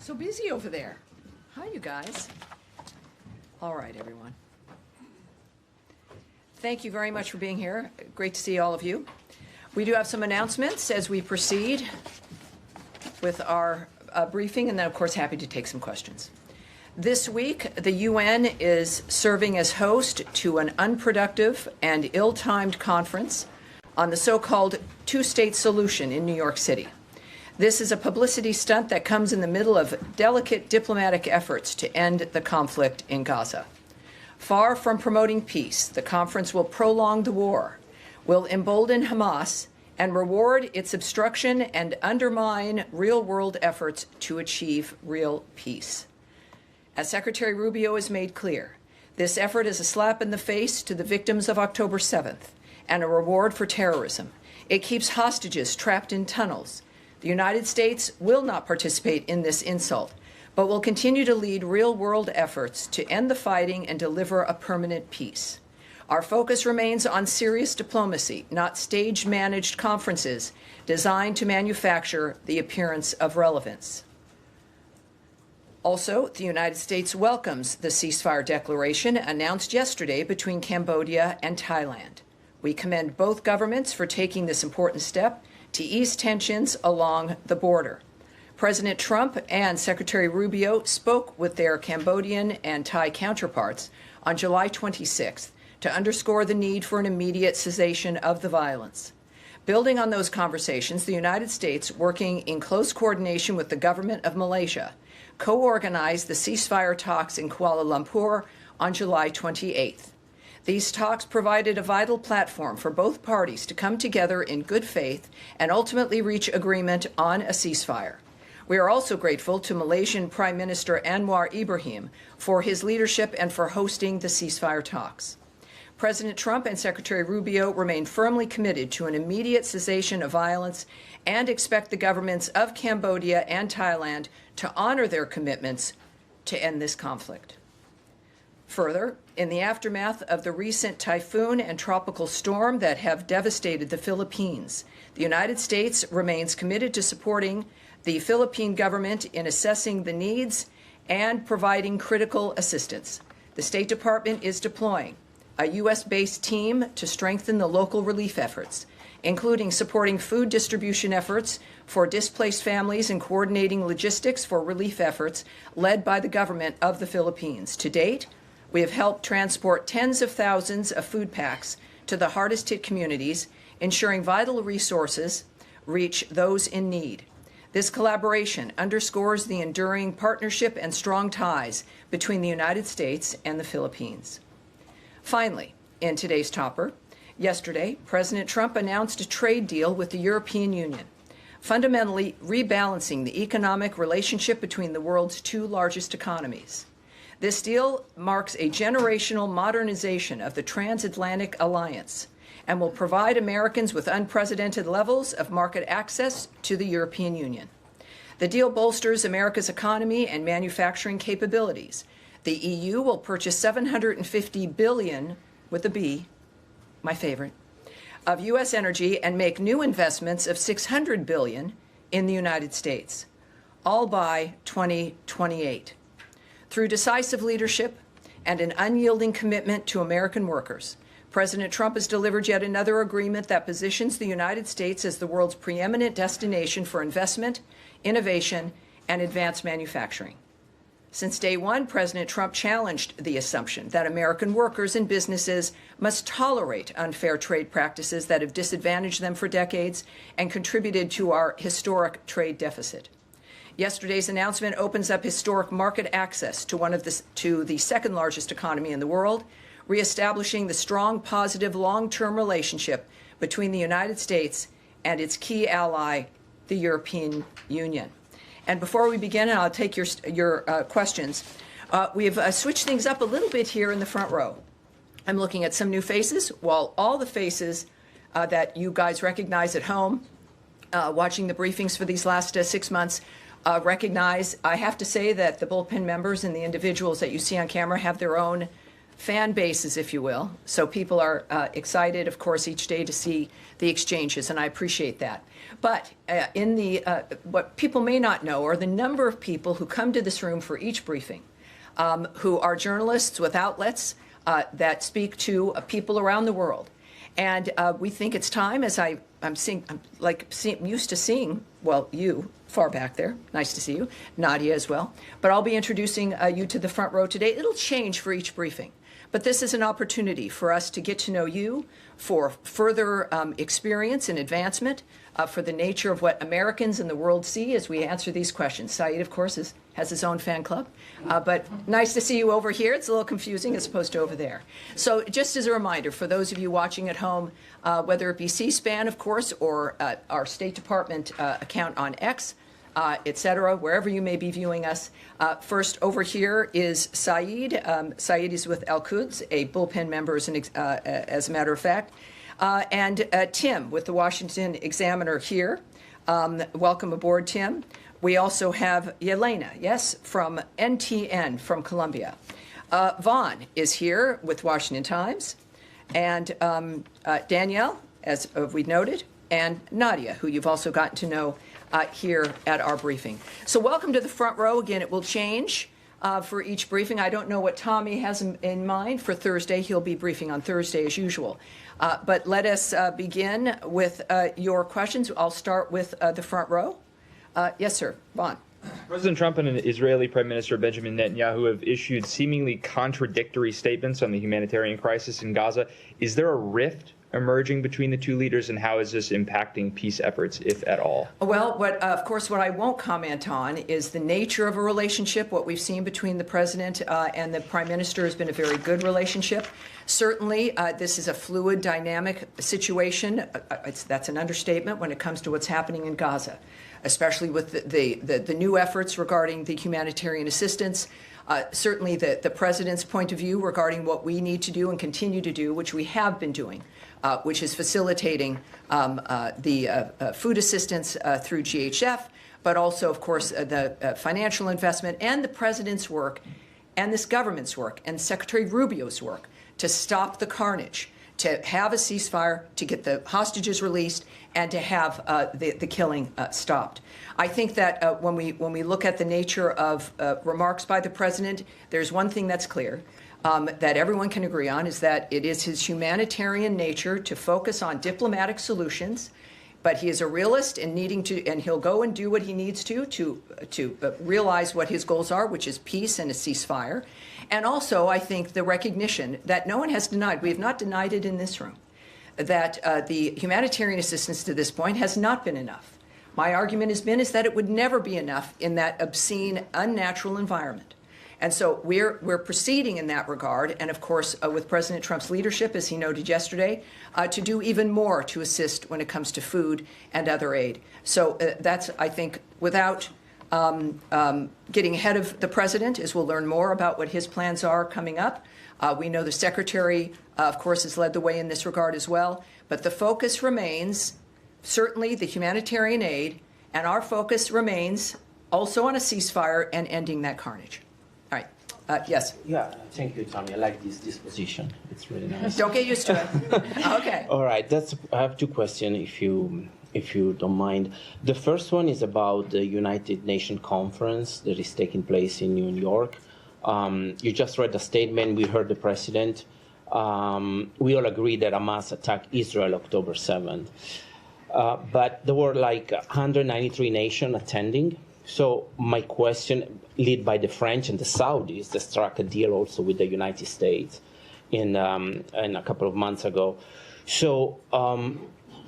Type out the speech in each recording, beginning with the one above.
So busy over there. Hi, you guys. All right, everyone. Thank you very much for being here. Great to see all of you. We do have some announcements as we proceed with our briefing, and then, of course, happy to take some questions. This week, the UN is serving as host to an unproductive and ill-timed conference on the so-called two-state solution in New York City. This is a publicity stunt that comes in the middle of delicate diplomatic efforts to end the conflict in Gaza. Far from promoting peace, the conference will prolong the war, will embolden Hamas, and reward its obstruction and undermine real-world efforts to achieve real peace. As Secretary Rubio has made clear, this effort is a slap in the face to the victims of October 7th and a reward for terrorism. It keeps hostages trapped in tunnels. The United States will not participate in this insult, but will continue to lead real-world efforts to end the fighting and deliver a permanent peace. Our focus remains on serious diplomacy, not stage-managed conferences designed to manufacture the appearance of relevance. Also, the United States welcomes the ceasefire declaration announced yesterday between Cambodia and Thailand. We commend both governments for taking this important step to ease tensions along the border. President Trump and Secretary Rubio spoke with their Cambodian and Thai counterparts on July 26th to underscore the need for an immediate cessation of the violence. Building on those conversations, the United States, working in close coordination with the government of Malaysia, co-organized the ceasefire talks in Kuala Lumpur on July 28th. These talks provided a vital platform for both parties to come together in good faith and ultimately reach agreement on a ceasefire. We are also grateful to Malaysian Prime Minister Anwar Ibrahim for his leadership and for hosting the ceasefire talks. President Trump and Secretary Rubio remain firmly committed to an immediate cessation of violence and expect the governments of Cambodia and Thailand to honor their commitments to end this conflict. Further, in the aftermath of the recent typhoon and tropical storm that have devastated the Philippines, the United States remains committed to supporting the Philippine government in assessing the needs and providing critical assistance. The State Department is deploying a U.S.-based team to strengthen the local relief efforts, including supporting food distribution efforts for displaced families and coordinating logistics for relief efforts led by the government of the Philippines. To date, we have helped transport tens of thousands of food packs to the hardest-hit communities, ensuring vital resources reach those in need. This collaboration underscores the enduring partnership and strong ties between the United States and the Philippines. Finally, in today's topper, yesterday, President Trump announced a trade deal with the European Union, fundamentally rebalancing the economic relationship between the world's two largest economies. This deal marks a generational modernization of the transatlantic alliance and will provide Americans with unprecedented levels of market access to the European Union. The deal bolsters America's economy and manufacturing capabilities. The EU will purchase $750 billion, with a B, my favorite, of U.S. energy and make new investments of $600 billion in the United States, all by 2028. Through decisive leadership and an unyielding commitment to American workers, President Trump has delivered yet another agreement that positions the United States as the world's preeminent destination for investment, innovation, and advanced manufacturing. Since day one, President Trump challenged the assumption that American workers and businesses must tolerate unfair trade practices that have disadvantaged them for decades and contributed to our historic trade deficit. Yesterday's announcement opens up historic market access to the second largest economy in the world, reestablishing the strong, positive, long-term relationship between the United States and its key ally, the European Union. And before we begin, and I'll take your questions, we've switched things up a little bit here in the front row. I'm looking at some new faces, while all the faces that you guys recognize at home, watching the briefings for these last 6 months, recognize. I have to say that the bullpen members and the individuals that you see on camera have their own fan bases, if you will. So people are excited, of course, each day to see the exchanges, and I appreciate that. But what people may not know are the number of people who come to this room for each briefing, who are journalists with outlets that speak to people around the world. And we think it's time, as I'm used to seeing, well, you far back there, nice to see you, Nadia as well. But I'll be introducing you to the front row today. It'll change for each briefing. But this is an opportunity for us to get to know you, for further experience and advancement, for the nature of what Americans in the world see as we answer these questions. Saeed, of course, has his own fan club. But nice to see you over here. It's a little confusing as opposed to over there. So just as a reminder, for those of you watching at home, whether it be C-SPAN, of course, or our State Department account on X, et cetera, wherever you may be viewing us. First, over here is Saeed. Saeed is with Al-Quds, a bullpen member, as a matter of fact. And Tim with the Washington Examiner here. Welcome aboard, Tim. We also have Yelena, yes, from NTN from Colombia. Vaughn is here with Washington Times. And Danielle, as we noted, and Nadia, who you've also gotten to know here at our briefing. So welcome to the front row. Again, it will change for each briefing. I don't know what Tommy has in mind for Thursday. He'll be briefing on Thursday as usual. But let us begin with your questions. I'll start with the front row. Yes, sir. Vaughn. President Trump and Israeli Prime Minister Benjamin Netanyahu have issued seemingly contradictory statements on the humanitarian crisis in Gaza. Is there a rift emerging between the two leaders, and how is this impacting peace efforts, if at all? Well, of course, what I won't comment on is the nature of a relationship. What we've seen between the president and the prime minister has been a very good relationship. Certainly, this is a fluid, dynamic situation. That's an understatement when it comes to what's happening in Gaza, especially with the new efforts regarding the humanitarian assistance. Certainly, the president's point of view regarding what we need to do and continue to do, which we have been doing, which is facilitating the food assistance through GHF, but also, of course, the financial investment and the president's work and this government's work and Secretary Rubio's work to stop the carnage, to have a ceasefire, to get the hostages released, and to have the killing stopped. I think that when we look at the nature of remarks by the president, there's one thing that's clear. That everyone can agree on is that it is his humanitarian nature to focus on diplomatic solutions, but he is a realist and he'll go and do what he needs to realize what his goals are, which is peace and a ceasefire. And also, I think the recognition that no one has denied, we have not denied it in this room, that the humanitarian assistance to this point has not been enough. My argument is that it would never be enough in that obscene, unnatural environment. And so we're proceeding in that regard, and of course, with President Trump's leadership, as he noted yesterday, to do even more to assist when it comes to food and other aid. So that's, I think, without getting ahead of the president, as we'll learn more about what his plans are coming up. We know the secretary, of course, has led the way in this regard as well. But the focus remains certainly the humanitarian aid, and our focus remains also on a ceasefire and ending that carnage. Yes. Yeah, thank you, Tommy. I like this disposition. It's really nice. Don't get used to it. Okay. All right. I have two questions, if you don't mind. The first one is about the United Nations conference that is taking place in New York. You just read the statement. We heard the president. We all agree that Hamas attacked Israel October 7th. But there were like 193 nations attending. So my question, led by the French and the Saudis, that struck a deal also with the United States in a couple of months ago. So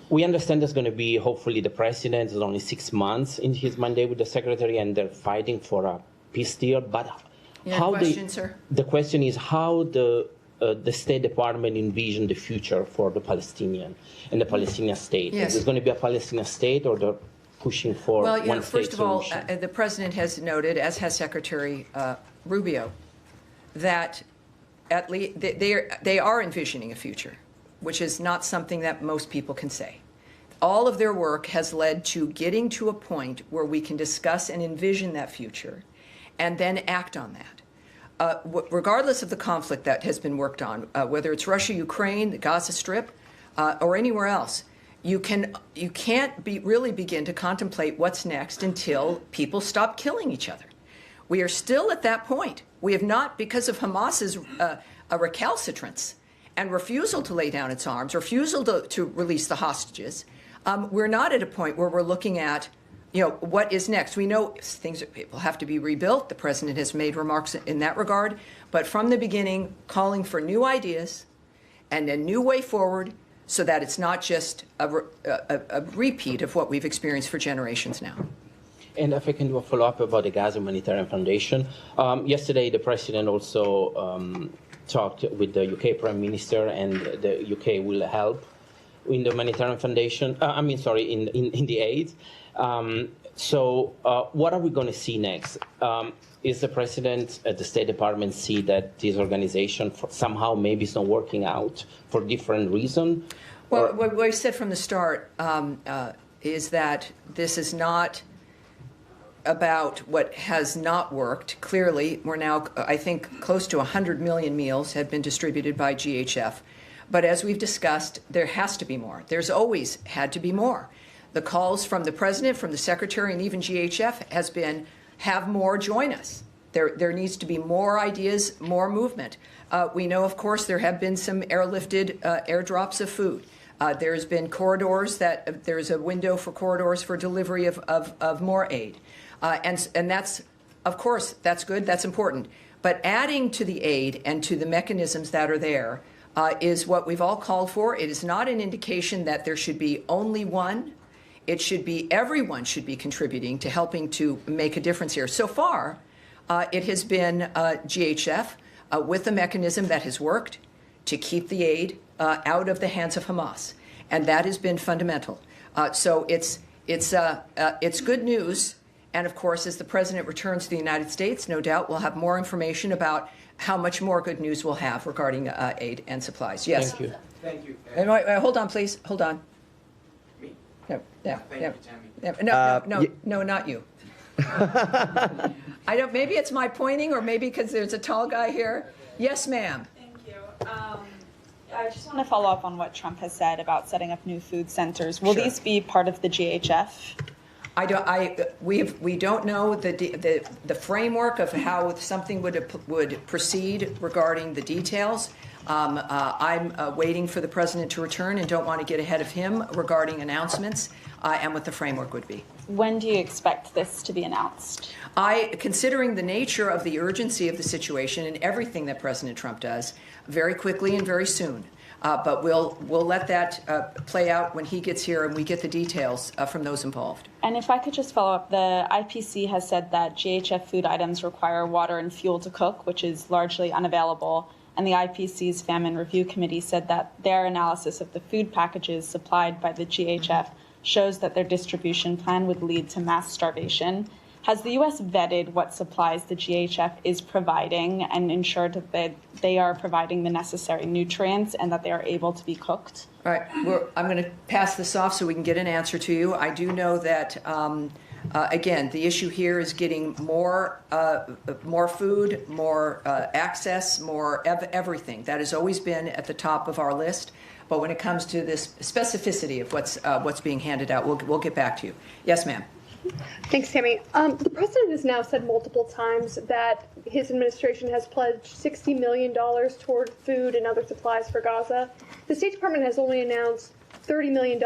we understand there's going to be, hopefully, the president is only 6 months in his mandate with the secretary, and they're fighting for a peace deal. But the question is how the State Department envision the future for the Palestinian and the Palestinian state. Yes. Is there going to be a Palestinian state, or the pushing for one state first of all, solution? the president has noted, as has Secretary Rubio, that at least they are envisioning a future, which is not something that most people can say. All of their work has led to getting to a point where we can discuss and envision that future and then act on that. regardless of the conflict that has been worked on, whether it's Russia, Ukraine, the Gaza Strip, or anywhere else, you can't really begin to contemplate what's next until people stop killing each other. We are still at that point. We have not, because of Hamas's recalcitrance and refusal to lay down its arms, refusal to release the hostages, we're not at a point where we're looking at, what is next. We know things will have to be rebuilt. The president has made remarks in that regard. But from the beginning, calling for new ideas and a new way forward so that it's not just a repeat of what we've experienced for generations now. And if I can do a follow-up about the Gaza Humanitarian Foundation. Yesterday, the president also talked with the UK Prime Minister, and the UK will help in the Humanitarian Foundation, in the aid. So what are we going to see next? Is the president at the State Department see that this organization somehow maybe is not working out for different reasons? Well, what I said from the start is that this is not about what has not worked. Clearly, we're now, I think, close to 100 million meals have been distributed by GHF. But as we've discussed, there has to be more. There's always had to be more. The calls from the president, from the secretary, and even GHF has been, have more, join us. There needs to be more ideas, more movement. We know, of course, there have been some airlifted airdrops of food. There's been corridors there's a window for corridors for delivery of more aid. And that's, of course, that's good, that's important. But adding to the aid and to the mechanisms that are there is what we've all called for. It is not an indication that there should be only one. It should be everyone should be contributing to helping to make a difference here. So far, it has been GHF with a mechanism that has worked to keep the aid out of the hands of Hamas, and that has been fundamental. So it's good news. And of course, as the president returns to the United States, no doubt we'll have more information about how much more good news we'll have regarding aid and supplies. Yes. Thank you. Thank you. And hold on, please. Hold on. Me? No, yeah, Thank yeah. you, Tammy. No, not you. I don't. Maybe it's my pointing, or maybe because there's a tall guy here. Yes, ma'am. Thank you. I just want to follow up on what Trump has said about setting up new food centers. Will Sure. these be part of the GHF? We don't know the framework of how something would proceed regarding the details. I'm waiting for the president to return and don't want to get ahead of him regarding announcements and what the framework would be. When do you expect this to be announced? Considering the nature of the urgency of the situation and everything that President Trump does, very quickly and very soon. But we'll let that play out when he gets here and we get the details from those involved. And if I could just follow up, the IPC has said that GHF food items require water and fuel to cook, which is largely unavailable. And the IPC's Famine Review Committee said that their analysis of the food packages supplied by the GHF shows that their distribution plan would lead to mass starvation. Has the U.S. vetted what supplies the GHF is providing and ensured that they are providing the necessary nutrients and that they are able to be cooked? All right. I'm going to pass this off so we can get an answer to you. I do know that, again, the issue here is getting more food, more access, more everything. That has always been at the top of our list. But when it comes to this specificity of what's being handed out, we'll get back to you. Yes, ma'am. Thanks, Tammy. The president has now said multiple times that his administration has pledged $60 million toward food and other supplies for Gaza. The State Department has only announced $30 million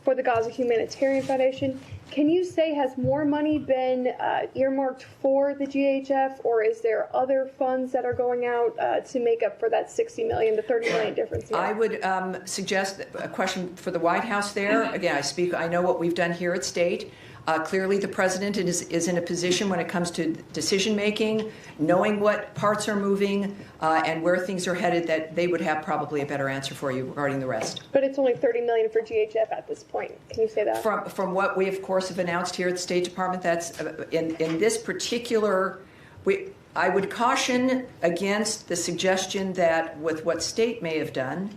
for the Gaza Humanitarian Foundation. Can you say, has more money been earmarked for the GHF, or is there other funds that are going out to make up for that $60 million to $30 million difference here? I would suggest a question for the White House there. Again, I know what we've done here at State. Clearly, the president is in a position when it comes to decision-making, knowing what parts are moving and where things are headed, that they would have probably a better answer for you regarding the rest. But it's only $30 million for GHF at this point. Can you say that? From what we, of course, have announced here at the State Department, that's in this particular, I would caution against the suggestion that with what State may have done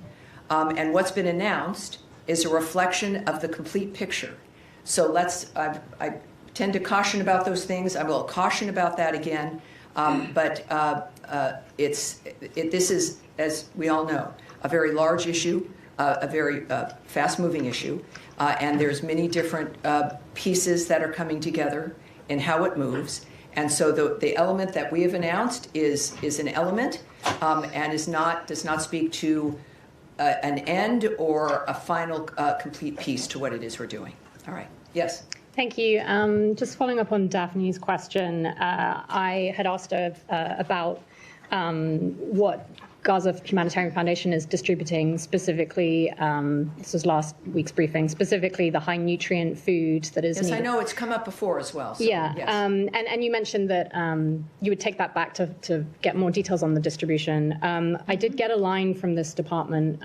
and what's been announced is a reflection of the complete picture. So I tend to caution about those things. I will caution about that again. This is, as we all know, a very large issue, a very fast-moving issue, and there's many different pieces that are coming together in how it moves. And so the element that we have announced is an element and does not speak to an end or a final complete piece to what it is we're doing. All right. Yes. Thank you. Just following up on Daphne's question, I had asked her about what Gaza Humanitarian Foundation is distributing, specifically, this was last week's briefing, specifically the high nutrient food that is needed. Yes, I know it's come up before as well. So, yeah, yes. and you mentioned that you would take that back to get more details on the distribution. I did get a line from this department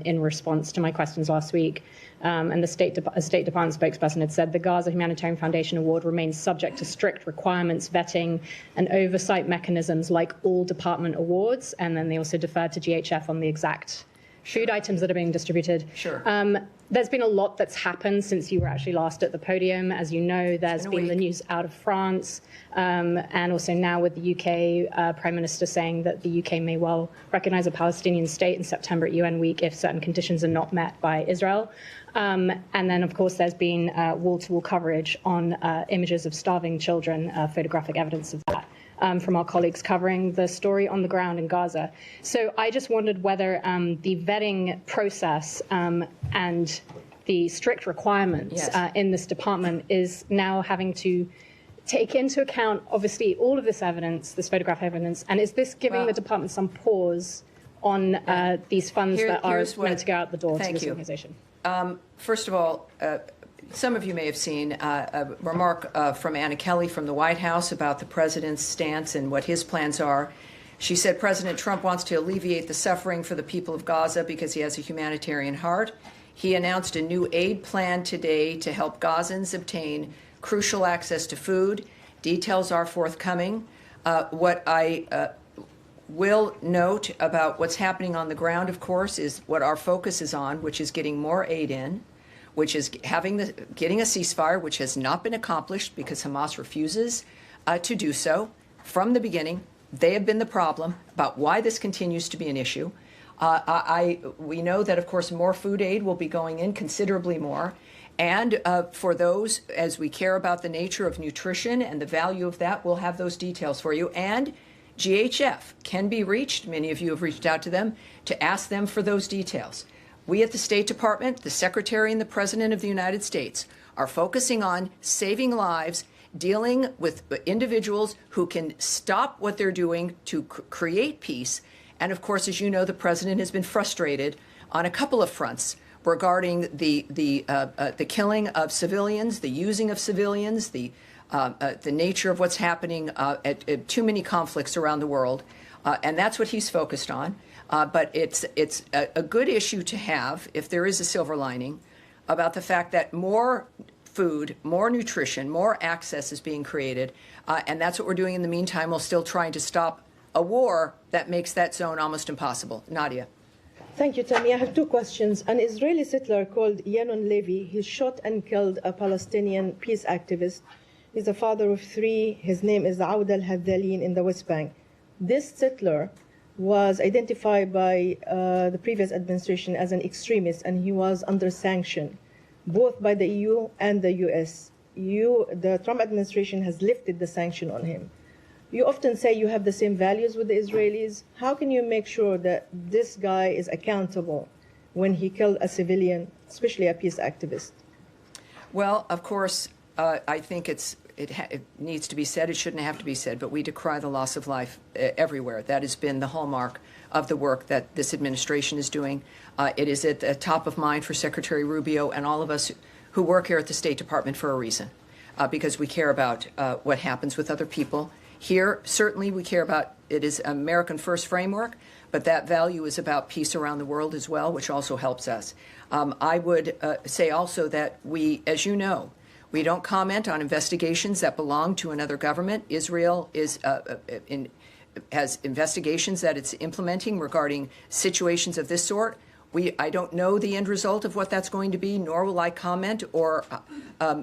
in response to my questions last week, and the State Department spokesperson had said the Gaza Humanitarian Foundation Award remains subject to strict requirements, vetting, and oversight mechanisms like all department awards, and then they also deferred to GHF on the exact food items that are being distributed. Sure. There's been a lot that's happened since you were actually last at the podium. As you know, there's been the news out of France, and also now with the UK Prime Minister saying that the UK may well recognize a Palestinian state in September at UN Week if certain conditions are not met by Israel. And then, of course, there's been wall-to-wall coverage on images of starving children, photographic evidence of that. From our colleagues covering the story on the ground in Gaza. So I just wondered whether the vetting process and the strict requirements in this department is now having to take into account, obviously, all of this evidence, this photograph evidence, and is this giving the department some pause on these funds that are meant to go out the door to this organization? First of all, some of you may have seen a remark from Anna Kelly from the White House about the president's stance and what his plans are. She said President Trump wants to alleviate the suffering for the people of Gaza because he has a humanitarian heart. He announced a new aid plan today to help Gazans obtain crucial access to food. Details are forthcoming. What I will note about what's happening on the ground, of course, is what our focus is on, which is getting more aid in, which is getting a ceasefire, which has not been accomplished because Hamas refuses to do so. From the beginning, they have been the problem about why this continues to be an issue. We know that, of course, more food aid will be going in, considerably more. And for those, as we care about the nature of nutrition and the value of that, we'll have those details for you. And GHF can be reached. Many of you have reached out to them to ask them for those details. We at the State Department, the Secretary and the President of the United States are focusing on saving lives, dealing with individuals who can stop what they're doing to create peace. And of course, as you know, the President has been frustrated on a couple of fronts regarding the killing of civilians, the using of civilians, the nature of what's happening at too many conflicts around the world. And that's what he's focused on. But it's a good issue to have, if there is a silver lining, about the fact that more food, more nutrition, more access is being created. And that's what we're doing in the meantime, while still trying to stop a war that makes that zone almost impossible. Nadia. Thank you, Tammy. I have two questions. An Israeli settler called Yanon Levy, he shot and killed a Palestinian peace activist. He's a father of three. His name is Aoud al-Hadalin in the West Bank. This settler was identified by the previous administration as an extremist, and he was under sanction, both by the EU and the US. The Trump administration has lifted the sanction on him. You often say you have the same values with the Israelis. How can you make sure that this guy is accountable when he killed a civilian, especially a peace activist? Well, of course, I think it needs to be said. It shouldn't have to be said, but we decry the loss of life everywhere. That has been the hallmark of the work that this administration is doing. It is at the top of mind for Secretary Rubio and all of us who work here at the State Department for a reason, because we care about what happens with other people. Here, certainly we care about, it is American First framework, but that value is about peace around the world as well, which also helps us. I would say also that we, as you know, we don't comment on investigations that belong to another government. Israel has investigations that it's implementing regarding situations of this sort. I don't know the end result of what that's going to be, nor will I comment or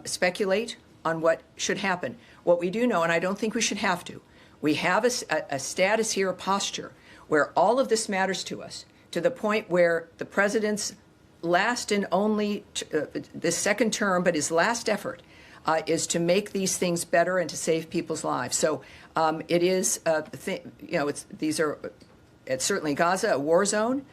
speculate on what should happen. What we do know, and I don't think we should have to, We have a status here, a posture, where all of this matters to us, to the point where the president's last and only, this second term, but his last effort is to make these things better and to save people's lives. So it is, it's certainly Gaza, a war zone.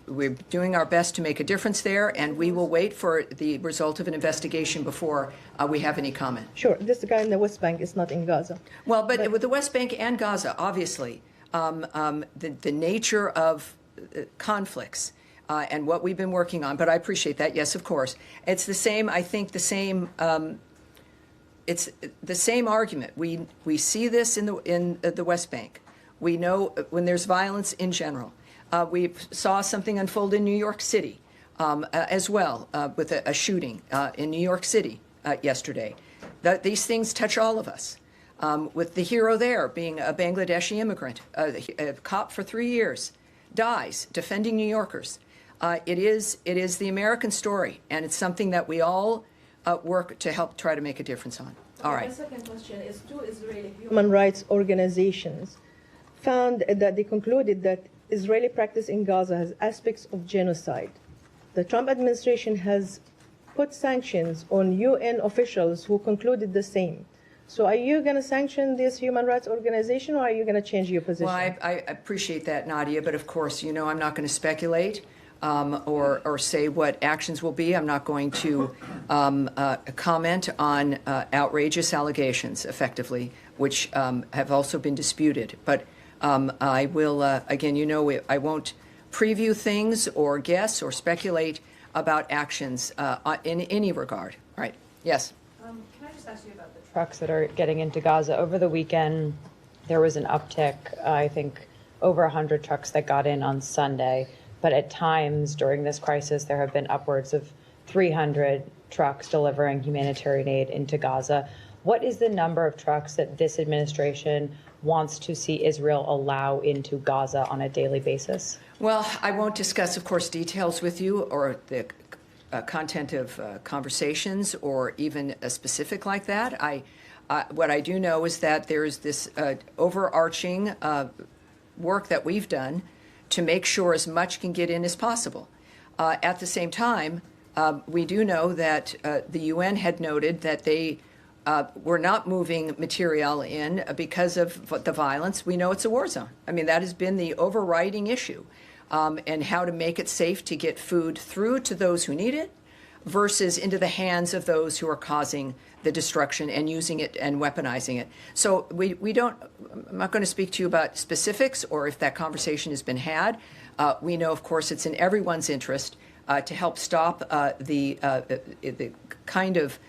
We're doing our best to make a difference there, and we will wait for the result of an investigation before we have any comment. Sure, this guy in the West Bank is not in Gaza. Well, but with the West Bank and Gaza, obviously, the nature of conflicts and what we've been working on, but I appreciate that, yes, of course. It's the same, I think, it's the same argument. We see this in the West Bank. We know when there's violence in general. We saw something unfold in New York City as well with a shooting in New York City yesterday. These things touch all of us. With the hero there being a Bangladeshi immigrant, a cop for 3 years, dies defending New Yorkers. It is the American story, and it's something that we all work to help try to make a difference on. All right. My second question is, two Israeli human rights organizations found that they concluded that Israeli practice in Gaza has aspects of genocide. The Trump administration has put sanctions on UN officials who concluded the same. So are you going to sanction this human rights organization, or are you going to change your position? Well, I appreciate that, Nadia, but of course, you know, I'm not going to speculate or say what actions will be. I'm not going to comment on outrageous allegations, effectively, which have also been disputed. But I will, again, you know, I won't preview things or guess or speculate about actions in any regard. All right. Yes. Can I just ask you about the trucks that are getting into Gaza? Over the weekend, there was an uptick, I think, over 100 trucks that got in on Sunday. But at times during this crisis, there have been upwards of 300 trucks delivering humanitarian aid into Gaza. What is the number of trucks that this administration wants to see Israel allow into Gaza on a daily basis? Well, I won't discuss, of course, details with you or the content of conversations or even a specific like that. What I do know is that there's this overarching work that we've done to make sure as much can get in as possible. At the same time, we do know that the UN had noted that they were not moving material in because of the violence. We know it's a war zone. I mean, that has been the overriding issue, and how to make it safe to get food through to those who need it versus into the hands of those who are causing the destruction and using it and weaponizing it. So we don't, I'm not going to speak to you about specifics or if that conversation has been had. We know, of course, it's in everyone's interest to help stop the kind of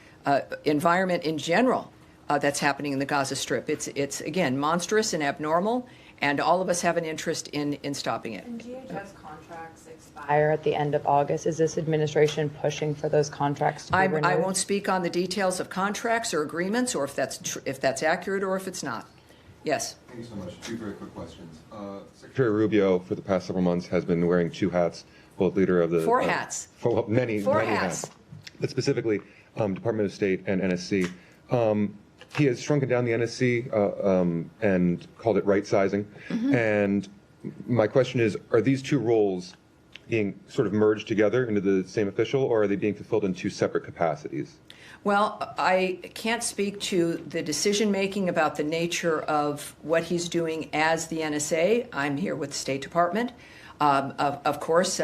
environment in general that's happening in the Gaza Strip. It's again, monstrous and abnormal, and all of us have an interest in stopping it. And DHS contracts expire at the end of August. Is this administration pushing for those contracts to be renewed? I won't speak on the details of contracts or agreements, or if that's accurate or if it's not. Yes. Thank you so much. Two very quick questions. Secretary Rubio, for the past several months, has been wearing two hats, both leader of the... Four hats. Many hats. But specifically, Department of State and NSC. He has shrunken down the NSC and called it right-sizing. Mm-hmm. And my question is, are these two roles being sort of merged together into the same official, or are they being fulfilled in two separate capacities? Well, I can't speak to the decision-making about the nature of what he's doing as the NSA. I'm here with the State Department. Of course,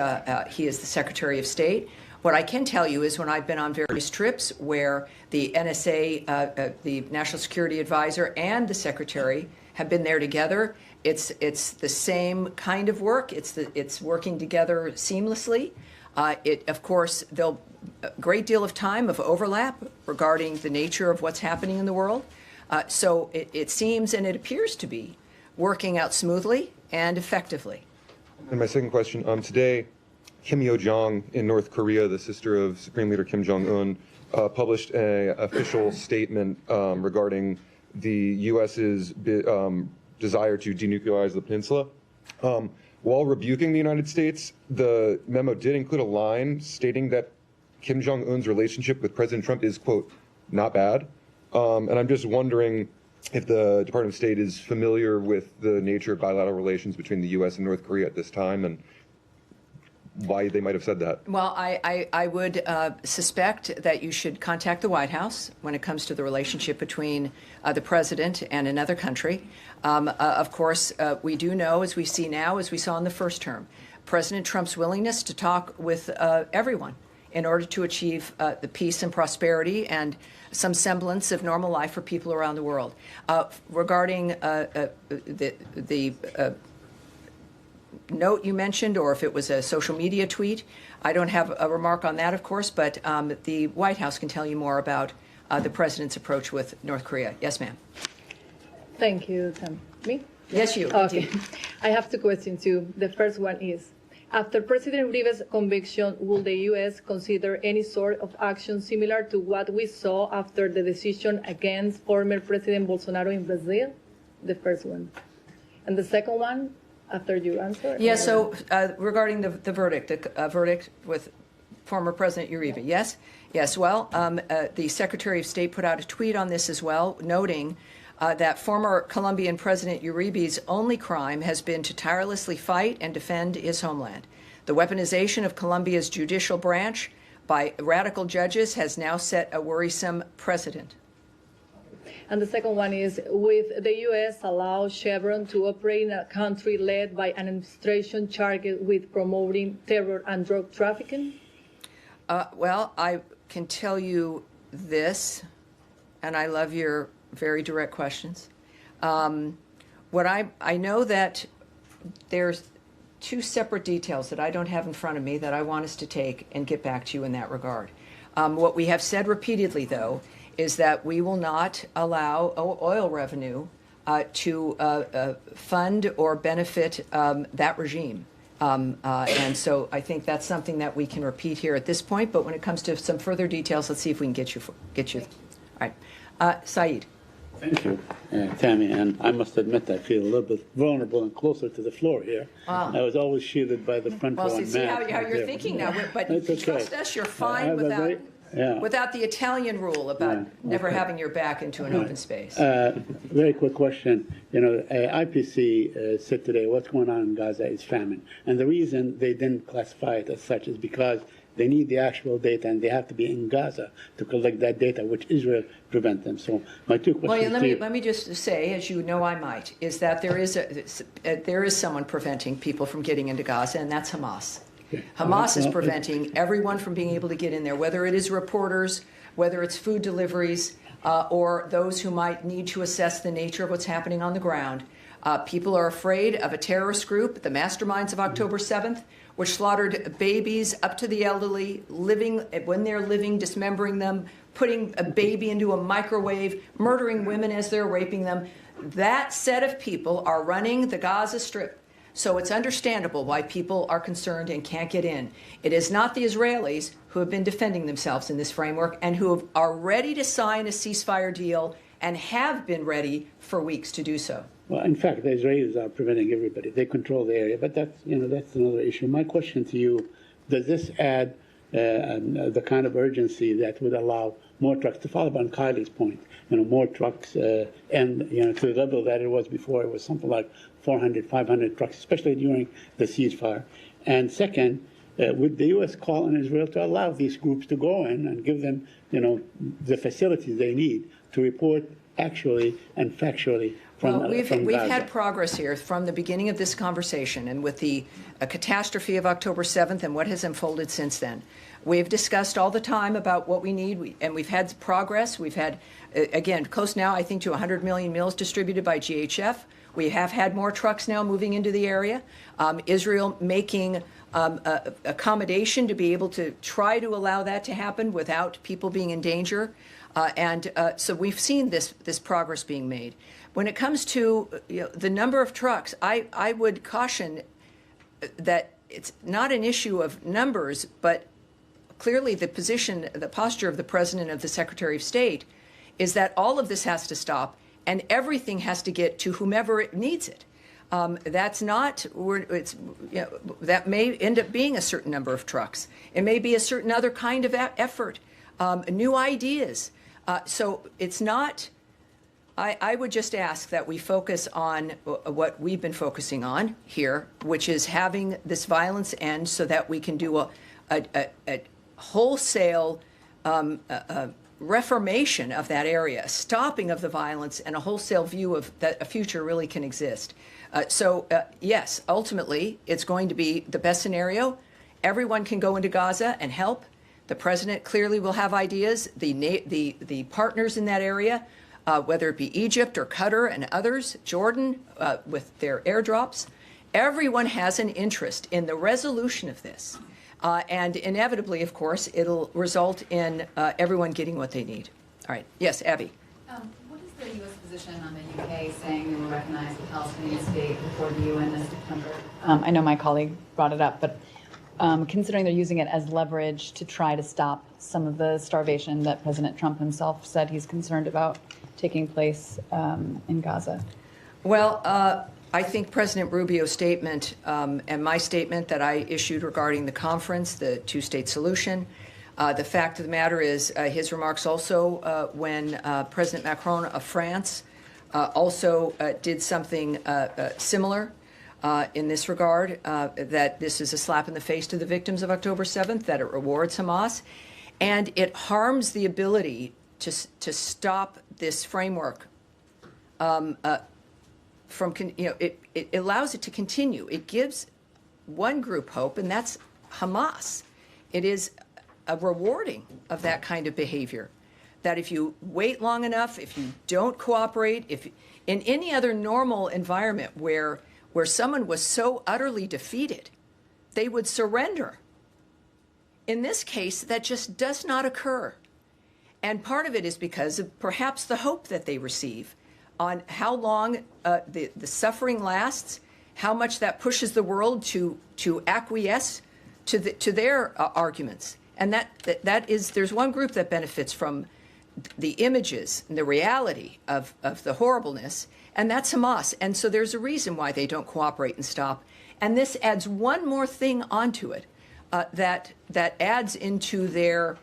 he is the Secretary of State. What I can tell you is when I've been on various trips where the NSA, the National Security Advisor, and the Secretary have been there together, it's the same kind of work. It's working together seamlessly. Of course, there'll a great deal of time of overlap regarding the nature of what's happening in the world. So it seems and it appears to be working out smoothly and effectively. And my second question, today, Kim Yo-jong in North Korea, the sister of Supreme Leader Kim Jong-un, published an official statement regarding the U.S.'s desire to denuclearize the peninsula. While rebuking the United States, the memo did include a line stating that Kim Jong-un's relationship with President Trump is, quote, not bad. And I'm just wondering if the Department of State is familiar with the nature of bilateral relations between the U.S. and North Korea at this time, and why they might have said that. Well, I would suspect that you should contact the White House when it comes to the relationship between the president and another country. Of course, we do know, as we see now, as we saw in the first term, President Trump's willingness to talk with everyone in order to achieve the peace and prosperity and some semblance of normal life for people around the world. Regarding the note you mentioned, or if it was a social media tweet, I don't have a remark on that, of course, but the White House can tell you more about the president's approach with North Korea. Yes, ma'am. Thank you, Tam. Me? Yes, you. Okay. I have two questions too. The first one is, after President Uribe's conviction, will the U.S. consider any sort of action similar to what we saw after the decision against former President Bolsonaro in Brazil? The first one. And the second one, after you answer? Yeah, so regarding the verdict, the verdict with former President Uribe, yes? Yes, well, the Secretary of State put out a tweet on this as well, noting that former Colombian President Uribe's only crime has been to tirelessly fight and defend his homeland. The weaponization of Colombia's judicial branch by radical judges has now set a worrisome precedent. And the second one is, with the U.S. allow Chevron to operate in a country led by an administration charged with promoting terror and drug trafficking? Well, I can tell you this, and I love your very direct questions. What I know that there's two separate details that I don't have in front of me that I want us to take and get back to you in that regard. What we have said repeatedly, though, is that we will not allow oil revenue to fund or benefit that regime. And so I think that's something that we can repeat here at this point. But when it comes to some further details, let's see if we can get you. All right. Saeed. Thank you, Tammy. And I must admit, I feel a little bit vulnerable and closer to the floor here. Wow. I was always shielded by the front row. Well, see how you're thinking now. But trust us, you're fine without the Italian rule about never having your back into an open space. Very quick question. You know, IPC said today what's going on in Gaza is famine. And the reason they didn't classify it as such is because they need the actual data, and they have to be in Gaza to collect that data, which Israel prevent them. So my two questions. Well, let me just say, as you know, I might, is that there is someone preventing people from getting into Gaza, and that's Hamas. Okay. Hamas is preventing everyone from being able to get in there, whether it is reporters, whether it's food deliveries, or those who might need to assess the nature of what's happening on the ground. People are afraid of a terrorist group, the masterminds of October 7th, which slaughtered babies up to the elderly, when they're living, dismembering them, putting a baby into a microwave, murdering women as they're raping them. That set of people are running the Gaza Strip. So it's understandable why people are concerned and can't get in. It is not the Israelis who have been defending themselves in this framework and who are ready to sign a ceasefire deal and have been ready for weeks to do so. Well, in fact, the Israelis are preventing everybody. They control the area, but that's another issue. My question to you: does this add the kind of urgency that would allow more trucks? To follow up on Kylie's point, more trucks, and to the level that it was before. It was something like 400, 500 trucks, especially during the ceasefire. And second, would the U.S. call on Israel to allow these groups to go in and give them, the facilities they need to report actually and factually from Well, we've Gaza? had progress here from the beginning of this conversation, and with the catastrophe of October 7th and what has unfolded since then. We've discussed all the time about what we need, and we've had progress. We've had, again, close now, I think, to 100 million meals distributed by GHF. We have had more trucks now moving into the area. Israel making accommodation to be able to try to allow that to happen without people being in danger. So we've seen this progress being made. When it comes to the number of trucks, I would caution that it's not an issue of numbers, but clearly the posture of the President, of the Secretary of State, is that all of this has to stop and everything has to get to whomever it needs it. That's not, that may end up being a certain number of trucks. It may be a certain other kind of effort, new ideas. So it's not I would just ask that we focus on what we've been focusing on here, which is having this violence end so that we can do a wholesale reformation of that area, a stopping of the violence, and a wholesale view of that a future really can exist. Yes, ultimately, it's going to be the best scenario. Everyone can go into Gaza and help. The president clearly will have ideas. The partners in that area, whether it be Egypt or Qatar and others, Jordan with their airdrops, everyone has an interest in the resolution of this. And inevitably, of course, it'll result in everyone getting what they need. All right. Yes, Abby. What is the U.S. position on the UK saying they will recognize the Palestinian state before the UN this September? I know my colleague brought it up, but considering they're using it as leverage to try to stop some of the starvation that President Trump himself said he's concerned about taking place in Gaza? Well, I think President Rubio's statement and my statement that I issued regarding the conference, the two-state solution, the fact of the matter is his remarks also when President Macron of France also did something similar in this regard, that this is a slap in the face to the victims of October 7th, that it rewards Hamas, and it harms the ability to stop this framework from, it allows it to continue. It gives one group hope, and that's Hamas. It is a rewarding of that kind of behavior, that if you wait long enough, if you don't cooperate, if in any other normal environment where someone was so utterly defeated, they would surrender. In this case, that just does not occur. And part of it is because of perhaps the hope that they receive on how long the suffering lasts, how much that pushes the world to acquiesce to their arguments. And that is, there's one group that benefits from the images and the reality of the horribleness, and that's Hamas. And so there's a reason why they don't cooperate and stop. And this adds one more thing onto it that adds into their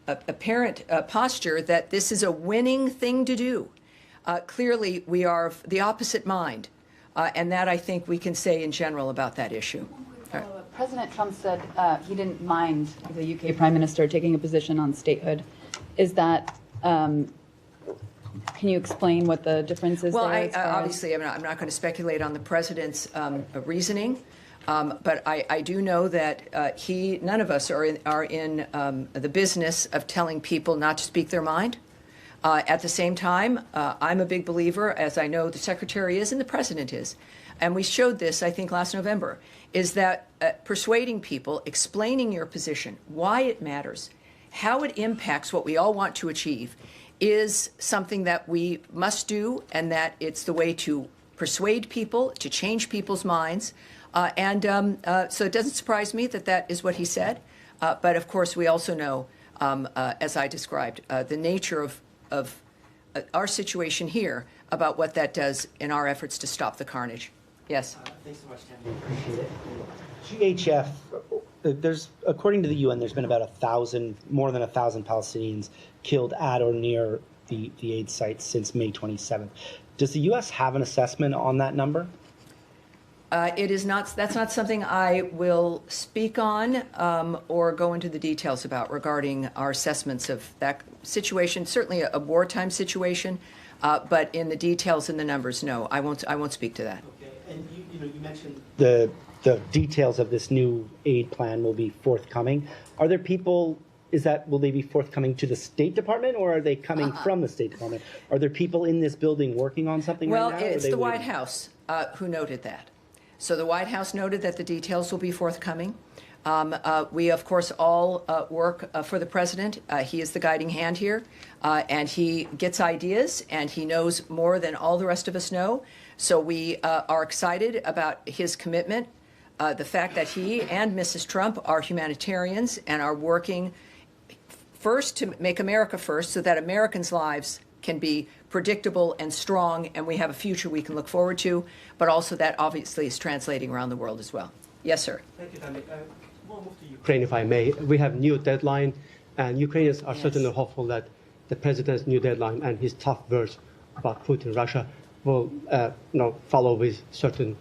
apparent posture that this is a winning thing to do. Clearly, we are of the opposite mind, and that I think we can say in general about that issue. Right. President Trump said he didn't mind the UK Prime Minister taking a position on statehood. Is that, can you explain what the difference is well, there? Obviously, I'm not going to speculate on the president's reasoning, but I do know that none of us are in the business of telling people not to speak their mind. At the same time, I'm a big believer, as I know the Secretary is and the President is, and we showed this, I think, last November, is that persuading people, explaining your position, why it matters, how it impacts what we all want to achieve, is something that we must do, and that it's the way to persuade people, to change people's minds. So it doesn't surprise me that that is what he said. But of course, we also know, as I described, the nature of our situation here, about what that does in our efforts to stop the carnage. Yes. Thanks so much, Tammy. Appreciate it. GHF, according to the UN, there's been about more than 1,000 Palestinians killed at or near the aid sites since May 27th. Does the U.S. have an assessment on that number? It is not. That's not something I will speak on or go into the details about regarding our assessments of that situation. Certainly a wartime situation, but in the details and the numbers, no, I won't speak to that. Okay, and you mentioned the details of this new aid plan will be forthcoming. Are there people? Will they be forthcoming to the State Department, or are they coming from the State Department? Are there people in this building working on something right now? Well, it's the White House who noted that. So the White House noted that the details will be forthcoming. We, of course, all work for the president. He is the guiding hand here, and he gets ideas, and he knows more than all the rest of us know. So we are excited about his commitment, the fact that he and Mrs. Trump are humanitarians and are working first to make America first so that Americans' lives can be predictable and strong, and we have a future we can look forward to, but also that obviously is translating around the world as well. Yes, sir. Thank you, Tammy. We'll move to Ukraine, if I may. We have new deadline, and Ukrainians are certainly hopeful that the president's new deadline and his tough words about Putin, Russia will follow with certain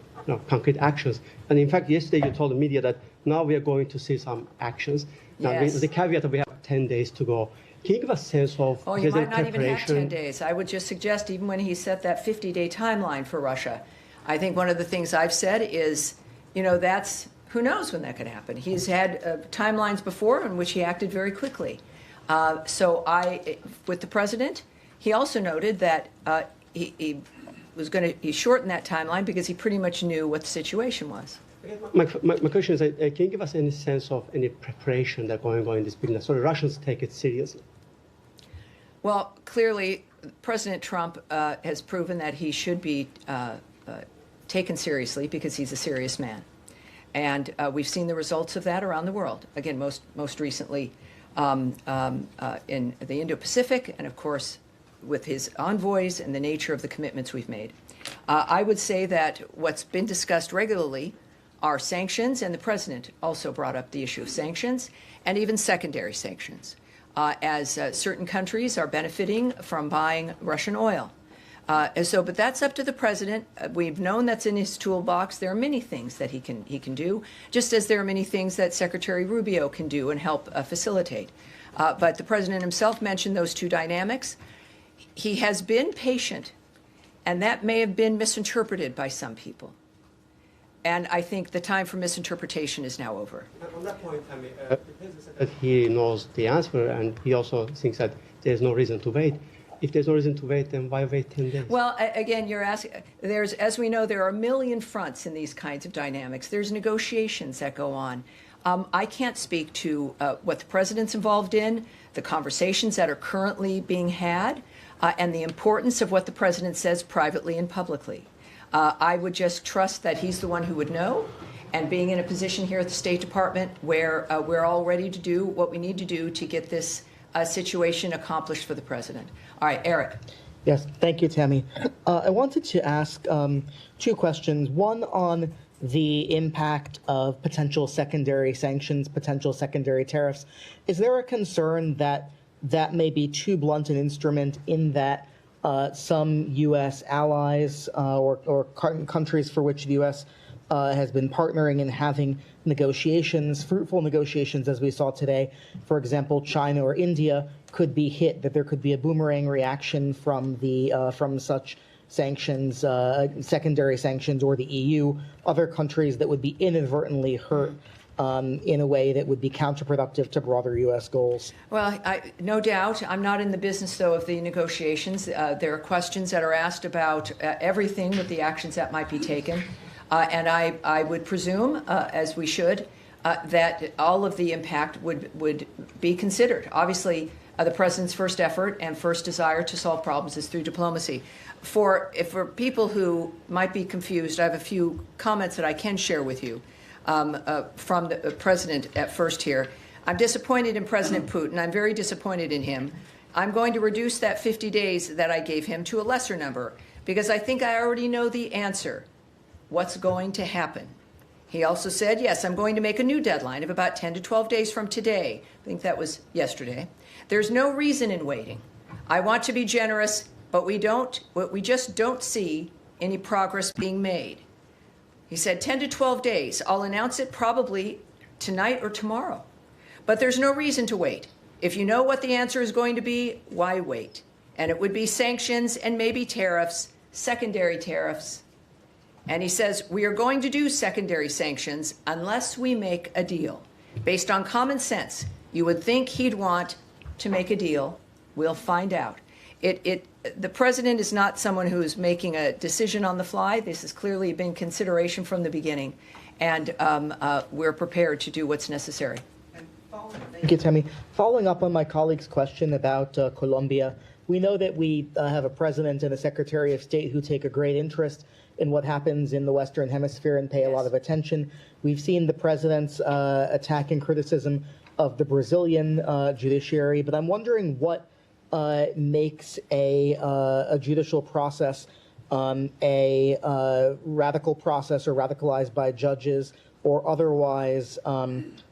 concrete actions. And in fact, yesterday you told the media that now we are going to see some actions. Now, Yes. with the caveat that we have 10 days to go. Can you give a sense of Oh, you might not even have 10 days. I would just suggest, even when he set that 50-day timeline for Russia, I think one of the things I've said is, that's, who knows when that could happen. He's had timelines before in which he acted very quickly. With the president, he also noted that he shortened that timeline because he pretty much knew what the situation was. My question is, can you give us any sense of any preparation that going on in this business so the Russians take it seriously? Well, clearly, President Trump has proven that he should be taken seriously because he's a serious man. And we've seen the results of that around the world. Again, most recently in the Indo-Pacific, and of course, with his envoys and the nature of the commitments we've made. I would say that what's been discussed regularly are sanctions, and the president also brought up the issue of sanctions and even secondary sanctions, as certain countries are benefiting from buying Russian oil. But that's up to the president. We've known that's in his toolbox. There are many things that he can do, just as there are many things that Secretary Rubio can do and help facilitate. But the president himself mentioned those two dynamics. He has been patient, and that may have been misinterpreted by some people. And I think the time for misinterpretation is now over. On that point, I mean, the president said that he knows the answer, and he also thinks that there's no reason to wait. If there's no reason to wait, then why wait 10 days? Well, again, you're asking. As we know, there are a million fronts in these kinds of dynamics. There's negotiations that go on. I can't speak to what the president's involved in, the conversations that are currently being had, and the importance of what the president says privately and publicly. I would just trust that he's the one who would know, and being in a position here at the State Department where we're all ready to do what we need to do to get this situation accomplished for the president. All right, Eric. Yes, thank you, Tammy. I wanted to ask two questions. One on the impact of potential secondary sanctions, potential secondary tariffs. Is there a concern that that may be too blunt an instrument in that some U.S. allies or countries for which the U.S. Has been partnering and having negotiations, fruitful negotiations, as we saw today, for example, China or India, could be hit, that there could be a boomerang reaction from such sanctions, secondary sanctions, or the EU, other countries that would be inadvertently hurt in a way that would be counterproductive to broader U.S. goals? Well, no doubt. I'm not in the business, though, of the negotiations. There are questions that are asked about everything with the actions that might be taken. And I would presume, as we should, that all of the impact would be considered. Obviously, the president's first effort and first desire to solve problems is through diplomacy. For people who might be confused, I have a few comments that I can share with you from the president at first here. I'm disappointed in President Putin. I'm very disappointed in him. I'm going to reduce that 50 days that I gave him to a lesser number because I think I already know the answer. What's going to happen? He also said, yes, I'm going to make a new deadline of about 10 to 12 days from today. I think that was yesterday. There's no reason in waiting. I want to be generous, but we just don't see any progress being made. He said 10 to 12 days. I'll announce it probably tonight or tomorrow. But there's no reason to wait. If you know what the answer is going to be, why wait? And it would be sanctions and maybe tariffs, secondary tariffs. And he says, we are going to do secondary sanctions unless we make a deal. Based on common sense, you would think he'd want to make a deal. We'll find out. The president is not someone who is making a decision on the fly. This has clearly been consideration from the beginning. And we're prepared to do what's necessary. Thank you, Tammy. Following up on my colleague's question about Colombia, we know that we have a president and a secretary of state who take a great interest in what happens in the Western Hemisphere and pay a lot of attention. We've seen the president's attack and criticism of the Brazilian judiciary, but I'm wondering what makes a judicial process a radical process or radicalized by judges or otherwise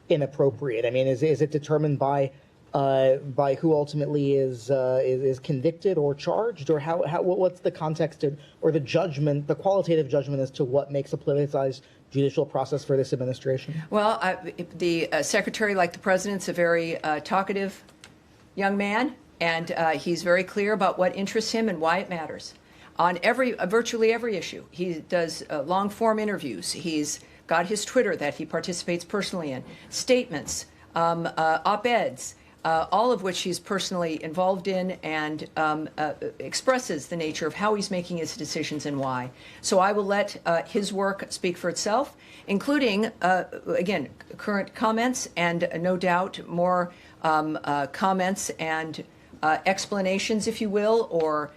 inappropriate. I mean, is it determined by by who ultimately is convicted or charged, or what's the context or the judgment, the qualitative judgment as to what makes a politicized judicial process for this administration? Well, the secretary, like the president's, a very talkative young man, and he's very clear about what interests him and why it matters. On virtually every issue, he does long-form interviews. He's got his Twitter that he participates personally in, statements, op-eds, all of which he's personally involved in, and expresses the nature of how he's making his decisions and why. So I will let his work speak for itself, including, again, current comments and no doubt more comments and explanations, if you will, or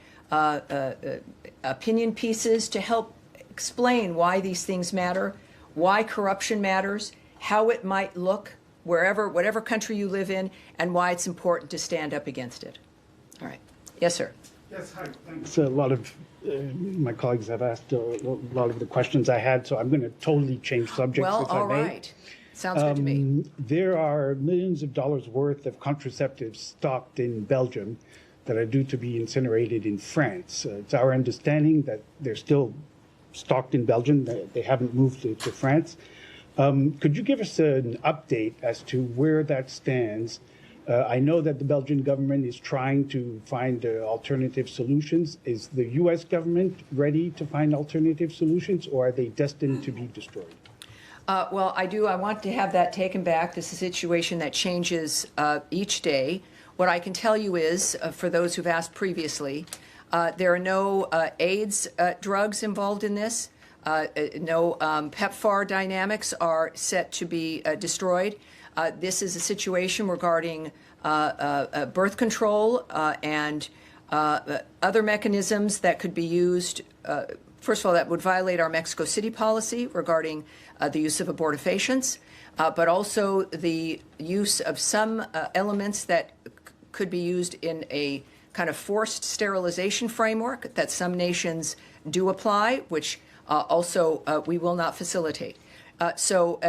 opinion pieces to help explain why these things matter, why corruption matters, how it might look whatever country you live in, and why it's important to stand up against it. All right. Yes, sir. Yes, hi. Thanks. A lot of my colleagues have asked a lot of the questions I had, so I'm going to totally change subjects, well, if I may. All right. Sounds good to me. There are millions of dollars worth of contraceptives stocked in Belgium that are due to be incinerated in France. It's our understanding that they're still stocked in Belgium. They haven't moved to France. Could you give us an update as to where that stands? I know that the Belgian government is trying to find alternative solutions. Is the U.S. government ready to find alternative solutions, or are they destined to be destroyed? Well, I want to have that taken back. This is a situation that changes each day. What I can tell you is, for those who've asked previously, there are no AIDS drugs involved in this. No PEPFAR dynamics are set to be destroyed. This is a situation regarding birth control and other mechanisms that could be used. First of all, that would violate our Mexico City policy regarding the use of abortifacients, but also the use of some elements that could be used in a kind of forced sterilization framework that some nations do apply, which also we will not facilitate. So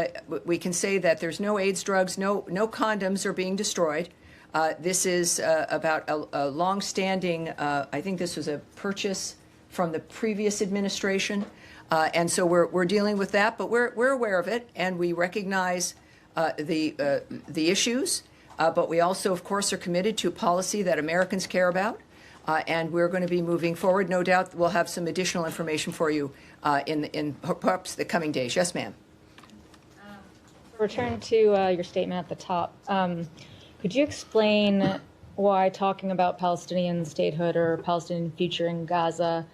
we can say that there's no AIDS drugs, no condoms are being destroyed. This is about a long-standing, I think this was a purchase from the previous administration. And so we're dealing with that, but we're aware of it, and we recognize the issues. But we also, of course, are committed to a policy that Americans care about. And we're going to be moving forward. No doubt we'll have some additional information for you in perhaps the coming days. Yes, ma'am. Return to your statement at the top. Could you explain why talking about Palestinian statehood or Palestinian future in Gaza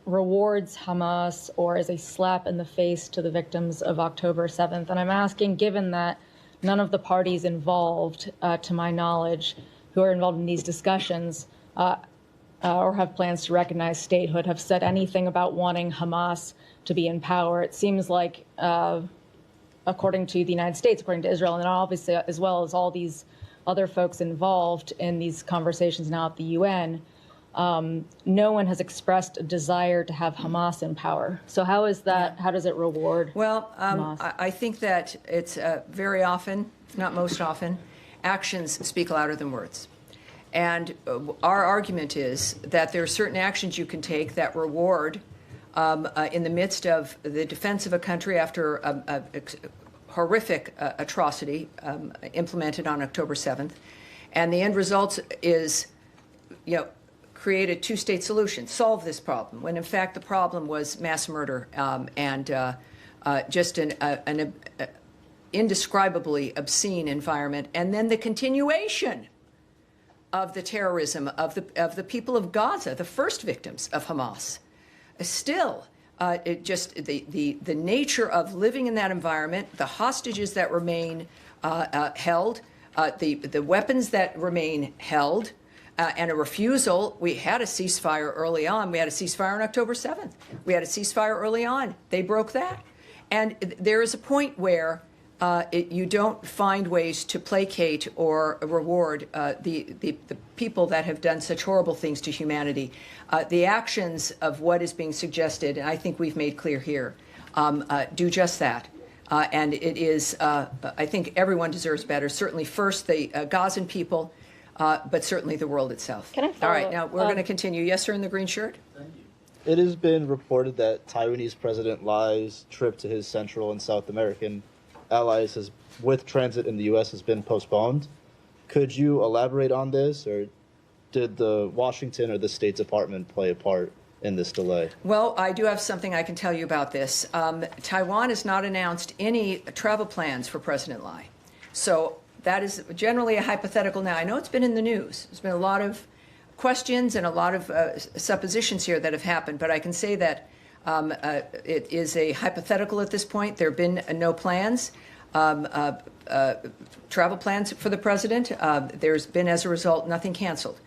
rewards Hamas or is a slap in the face to the victims of October 7th? And I'm asking, given that none of the parties involved, to my knowledge, who are involved in these discussions, or have plans to recognize statehood, have said anything about wanting Hamas to be in power. It seems like, according to the United States, according to Israel, and obviously as well as all these other folks involved in these conversations now at the UN, no one has expressed a desire to have Hamas in power. So how is that? How does it reward Hamas? I think that it's very often, if not most often, actions speak louder than words. And our argument is that there are certain actions you can take that reward in the midst of the defense of a country after a horrific atrocity implemented on October 7th. And the end result is, create a two-state solution, solve this problem, when in fact the problem was mass murder and just an indescribably obscene environment. And then the continuation of the terrorism of the people of Gaza, the first victims of Hamas. Still, the nature of living in that environment, the hostages that remain held, the weapons that remain held, and a refusal. We had a ceasefire early on. We had a ceasefire on October 7th. We had a ceasefire early on. They broke that. And there is a point where you don't find ways to placate or reward the people that have done such horrible things to humanity. The actions of what is being suggested, and I think we've made clear here, do just that. And it is, I think everyone deserves better. Certainly first the Gazan people, but certainly the world itself. Can I follow All right, now we're going to continue. Yes, sir, in the green shirt? It has been reported that Taiwanese President Lai's trip to his Central and South American allies with transit in the U.S. has been postponed. Could you elaborate on this, or did the Washington or the State Department play a part in this delay? Well, I do have something I can tell you about this. Taiwan has not announced any travel plans for President Lai. So that is generally a hypothetical now. I know it's been in the news. There's been a lot of questions and a lot of suppositions here that have happened, but I can say that it is a hypothetical at this point. There have been no plans, travel plans for the president. There's been, as a result, nothing canceled.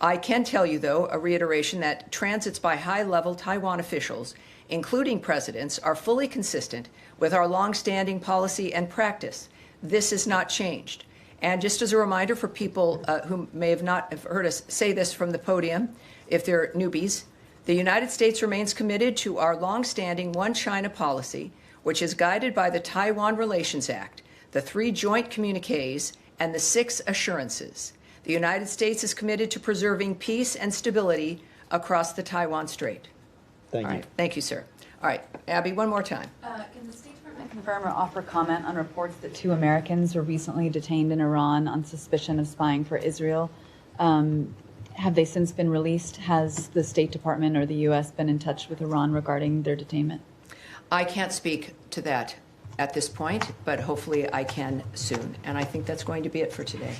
I can tell you, though, a reiteration that transits by high-level Taiwan officials, including presidents, are fully consistent with our longstanding policy and practice. This has not changed. And just as a reminder for people who may have not heard us say this from the podium, if they're newbies, the United States remains committed to our longstanding One China policy, which is guided by the Taiwan Relations Act, the 3 joint communiques, and the 6 assurances. The United States is committed to preserving peace and stability across the Taiwan Strait. Thank you. All right. Thank you, sir. All right, Abby, one more time. Can the State Department confirm or offer comment on reports that 2 Americans were recently detained in Iran on suspicion of spying for Israel? Have they since been released? Has the State Department or the U.S. been in touch with Iran regarding their detainment? I can't speak to that at this point, but hopefully I can soon. And I think that's going to be it for today.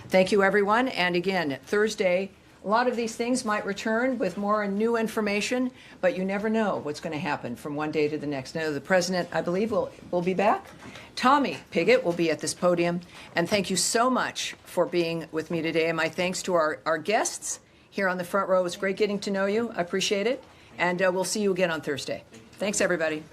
Thank you, everyone. And again, Thursday, a lot of these things might return with more new information, but you never know what's going to happen from one day to the next. Now, the president, I believe, will be back. Tommy Pigott will be at this podium. And thank you so much for being with me today. And my thanks to our guests here on the front row. It was great getting to know you. I appreciate it. And we'll see you again on Thursday. Thanks, everybody.